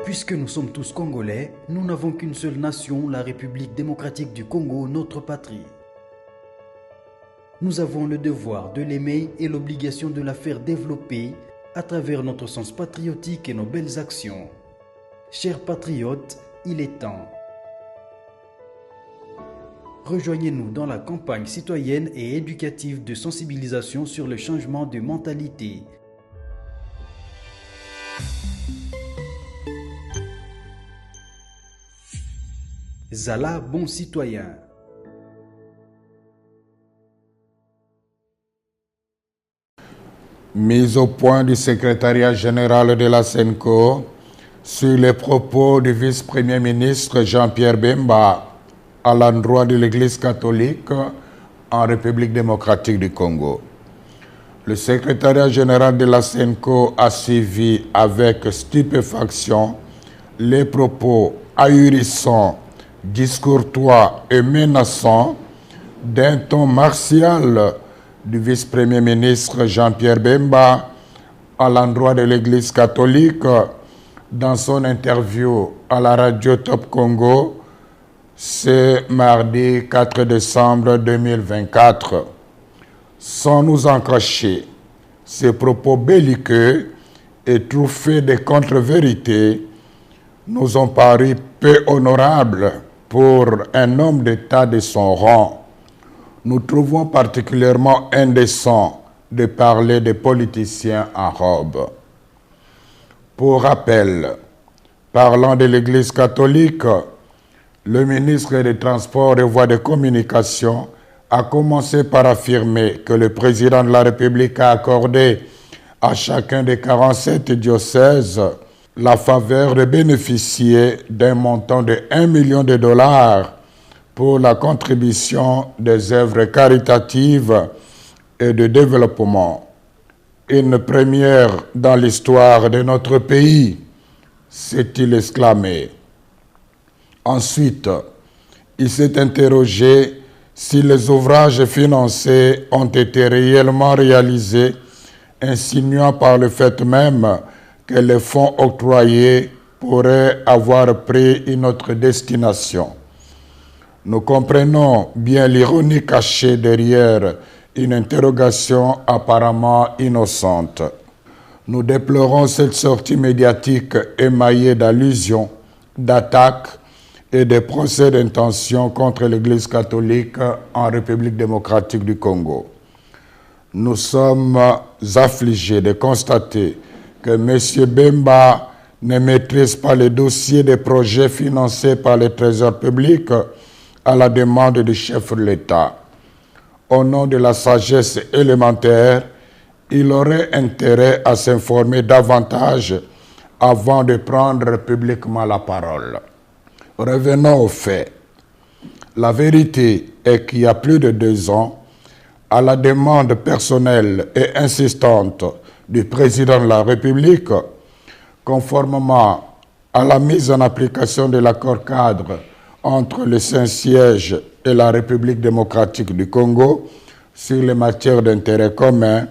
Puisque nous sommes tous Congolais, nous n'avons qu'une seule nation, la République démocratique du Congo, notre patrie. Nous avons le devoir de l'aimer et l'obligation de la faire développer à travers notre sens patriotique et nos belles actions. Chers patriotes, il est temps. Rejoignez-nous dans la campagne citoyenne et éducative de sensibilisation sur le changement de mentalité. Zala, bon citoyen. Mise au point du secrétariat général de la SENCO sur les propos du vice-premier ministre Jean-Pierre Bemba à l'endroit de l'Église catholique en République démocratique du Congo. Le secrétariat général de la SENCO a suivi avec stupéfaction les propos ahurissants, discourtois et menaçants d'un ton martial du vice-premier ministre Jean-Pierre Bemba à l'endroit de l'Église catholique dans son interview à la radio Top Congo ce mardi 4 décembre 2024. Sans nous en cacher, ces propos belliqueux et truffés de contre-vérités nous ont paru peu honorables pour un homme d'État de son rang. Nous trouvons particulièrement indécent de parler des politiciens en robe. Pour rappel, parlant de l'Église catholique, le ministre des Transports et Voies de Communication a commencé par affirmer que le président de la République a accordé à chacun des 47 diocèses la faveur de bénéficier d'un montant de 1 million de dollars pour la contribution des œuvres caritatives et de développement. Une première dans l'histoire de notre pays, s'est-il exclamé. Ensuite, il s'est interrogé si les ouvrages financés ont été réellement réalisés, insinuant par le fait même que les fonds octroyés pourraient avoir pris une autre destination. Nous comprenons bien l'ironie cachée derrière une interrogation apparemment innocente. Nous déplorons cette sortie médiatique émaillée d'allusions, d'attaques et de procès d'intention contre l'Église catholique en République démocratique du Congo. Nous sommes affligés de constater que M. Bemba ne maîtrise pas les dossiers des projets financés par le Trésor public à la demande du chef de l'État. Au nom de la sagesse élémentaire, il aurait intérêt à s'informer davantage avant de prendre publiquement la parole. Revenons aux faits. La vérité est qu'il y a plus de 2 ans, à la demande personnelle et insistante du président de la République, conformément à la mise en application de l'accord cadre entre le Saint-Siège et la République démocratique du Congo sur les matières d'intérêt commun,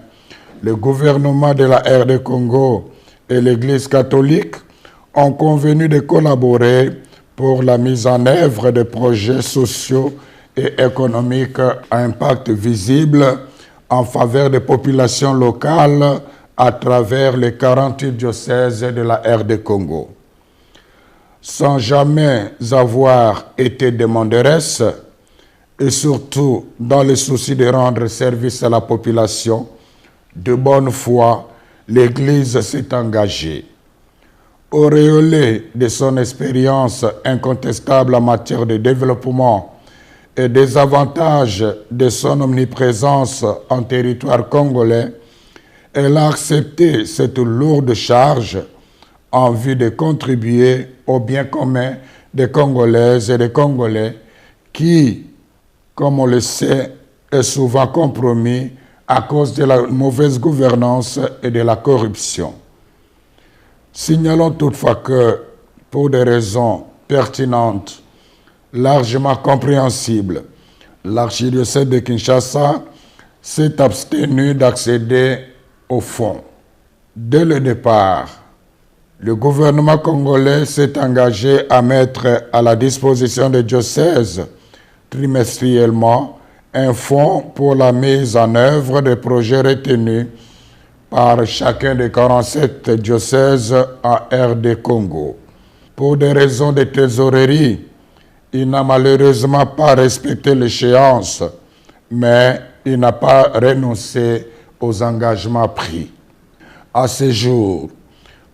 le gouvernement de la RD Congo et l'Église catholique ont convenu de collaborer pour la mise en œuvre de projets sociaux et économiques à impact visible en faveur des populations locales à travers les 48 diocèses de la RD Congo. Sans jamais avoir été demanderesse et surtout dans le souci de rendre service à la population, de bonne foi, l'Église s'est engagée. Auréolée de son expérience incontestable en matière de développement et des avantages de son omniprésence en territoire congolais, elle a accepté cette lourde charge en vue de contribuer au bien commun des Congolaises et des Congolais qui, comme on le sait, est souvent compromis à cause de la mauvaise gouvernance et de la corruption. Signalons toutefois que, pour des raisons pertinentes, largement compréhensibles, l'archidiocèse de Kinshasa s'est abstenu d'accéder au fonds. Dès le départ, Le gouvernement congolais s'est engagé à mettre à la disposition des diocèses trimestriellement un fonds pour la mise en œuvre des projets retenus par chacun des 47 diocèses en RD Congo. Pour des raisons de trésorerie, il n'a malheureusement pas respecté l'échéance, mais il n'a pas renoncé aux engagements pris. À ce jour,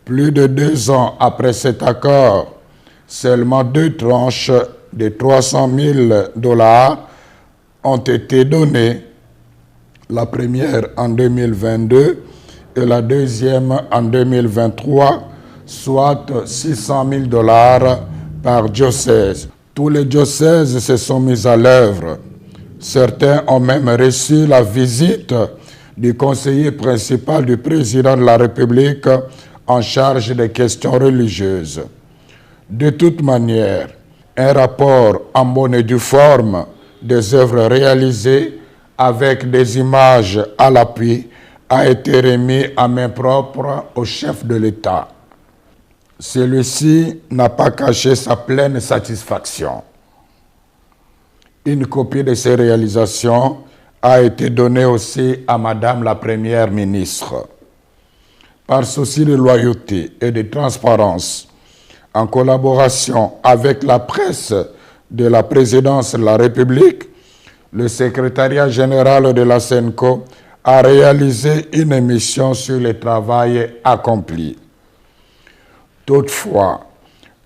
plus de 2 ans après cet accord, seulement 2 tranches de 300 000 $ ont été données, la première en 2022 et la deuxième en 2023, soit 600 000 $ par diocèse. Tous les diocèses se sont mis à l'œuvre. Certains ont même reçu la visite du conseiller principal du président de la République en charge des questions religieuses. De toute manière, un rapport en bonne et due forme des œuvres réalisées avec des images à l'appui a été remis à main propre au chef de l'État. Celui-ci n'a pas caché sa pleine satisfaction. Une copie de ces réalisations a été donnée aussi à Madame la Première ministre. Par souci de loyauté et de transparence, en collaboration avec la presse de la présidence de la République, le secrétariat général de la SENCO a réalisé une émission sur le travail accompli. Toutefois,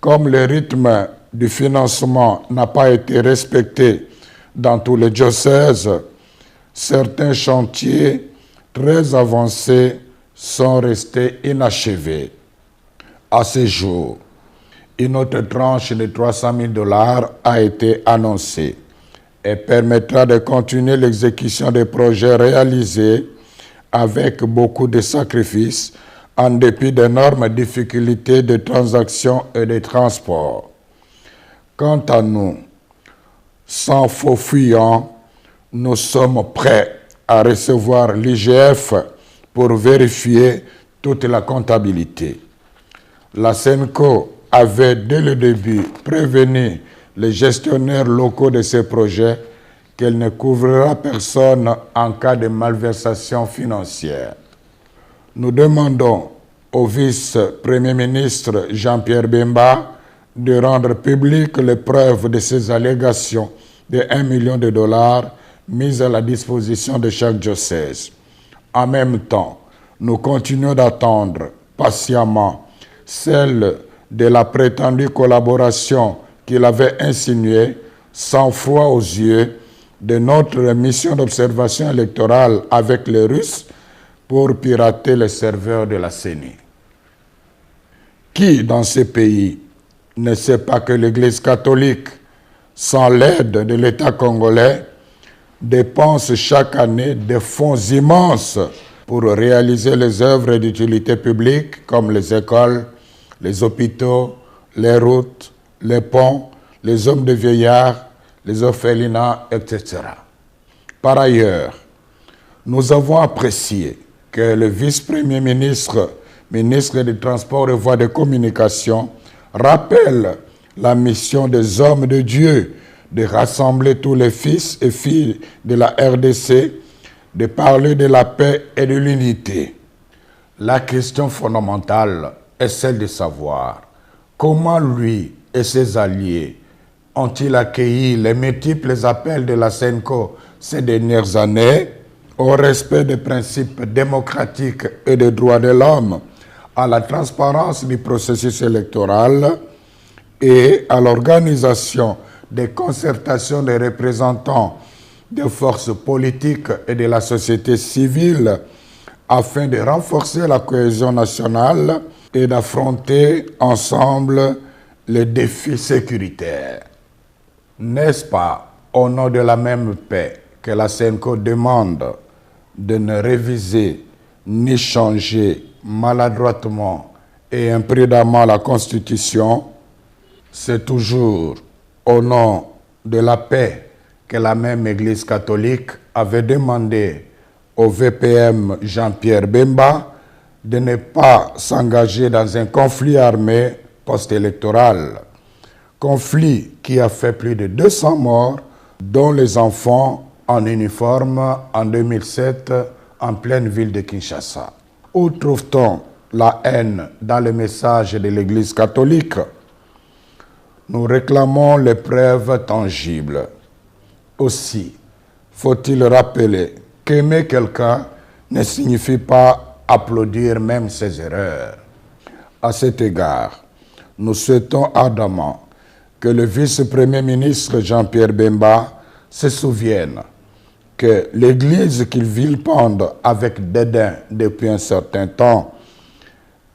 comme le rythme du financement n'a pas été respecté dans tous les diocèses, certains chantiers très avancés sont restés inachevés. À ce jour, une autre tranche de 300 000 $ a été annoncée et permettra de continuer l'exécution des projets réalisés avec beaucoup de sacrifices en dépit d'énormes difficultés de transaction et de transport. Quant à nous, sans faux fuyant, nous sommes prêts à recevoir l'IGF pour vérifier toute la comptabilité. La SENCO avait dès le début prévenu les gestionnaires locaux de ces projets qu'elle ne couvrira personne en cas de malversation financière. Nous demandons au vice-premier ministre Jean-Pierre Bemba de rendre publiques les preuves de ces allégations de 1 million de $ mises à la disposition de chaque diocèse. En même temps, nous continuons d'attendre patiemment celle de la prétendue collaboration qu'il avait insinuée, sans foi aux yeux, de notre mission d'observation électorale avec les Russes pour pirater les serveurs de la CENI. Qui, dans ces pays, ne sait pas que l'Église catholique, sans l'aide de l'État congolais, dépense chaque année des fonds immenses pour réaliser les œuvres d'utilité publique comme les écoles, les hôpitaux, les routes, les ponts, les hommes de vieillards, les orphelinats, etc. Par ailleurs, nous avons apprécié que le vice-premier ministre, ministre des Transports et Voies de Communication, rappelle la mission des hommes de Dieu de rassembler tous les fils et filles de la RDC, de parler de la paix et de l'unité. La question fondamentale est celle de savoir comment lui et ses alliés ont-ils accueilli les multiples appels de la SENCO ces dernières années au respect des principes démocratiques et des droits de l'homme, à la transparence du processus électoral et à l'organisation des concertations des représentants des forces politiques et de la société civile afin de renforcer la cohésion nationale et d'affronter ensemble les défis sécuritaires. N'est-ce pas au nom de la même paix que la SENCO demande de ne réviser ni changer maladroitement et imprudemment la Constitution? C'est toujours au nom de la paix que la même Église catholique avait demandé au VPM Jean-Pierre Bemba de ne pas s'engager dans un conflit armé post-électoral. Conflit qui a fait plus de 200 morts, dont les enfants en uniforme en 2007 en pleine ville de Kinshasa. Où trouve-t-on la haine dans le message de l'Église catholique? Nous réclamons les preuves tangibles. Aussi, faut-il rappeler qu'aimer quelqu'un ne signifie pas applaudir même ses erreurs. À cet égard, nous souhaitons ardemment que le vice-premier ministre Jean-Pierre Bemba se souvienne que l'Église qu'il vilipende avec dédain depuis un certain temps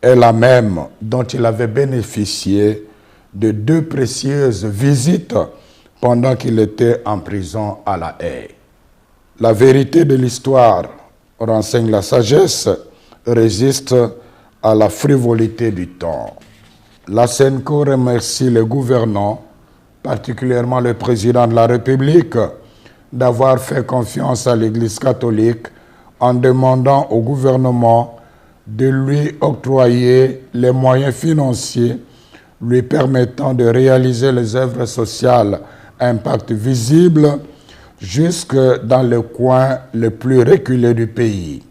est la même dont il avait bénéficié de 2 précieuses visites pendant qu'il était en prison à La Haye. La vérité de l'histoire renseigne la sagesse, résiste à la frivolité du temps. La SENCO remercie les gouvernants, particulièrement le président de la République, d'avoir fait confiance à l'Église catholique en demandant au gouvernement de lui octroyer les moyens financiers lui permettant de réaliser les œuvres sociales à impact visible jusque dans le coin le plus reculé du pays.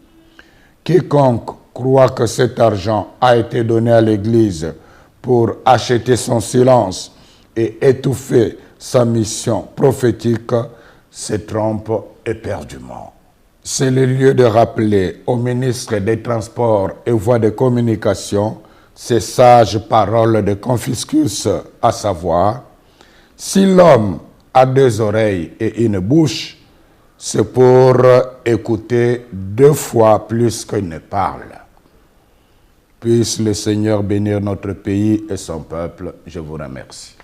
Quiconque croit que cet argent a été donné à l'Église pour acheter son silence et étouffer sa mission prophétique se trompe éperdument. C'est le lieu de rappeler au ministre des Transports et Voies de Communication ces sages paroles de Confucius, à savoir: si l'homme a 2 oreilles et une bouche, c'est pour écouter 2 fois plus qu'il ne parle. Puisse le Seigneur bénir notre pays et son peuple. Je vous remercie.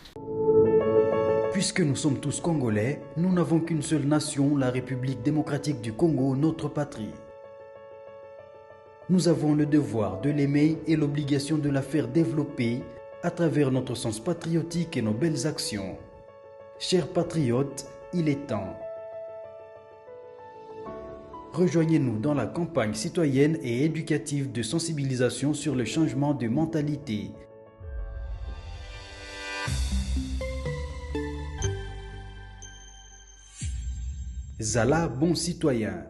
Puisque nous sommes tous Congolais, nous n'avons qu'une seule nation, la République démocratique du Congo, notre patrie. Nous avons le devoir de l'aimer et l'obligation de la faire développer à travers notre sens patriotique et nos belles actions. Chers patriotes, il est temps. Rejoignez-nous dans la campagne citoyenne et éducative de sensibilisation sur le changement de mentalité. Zala, bon citoyen.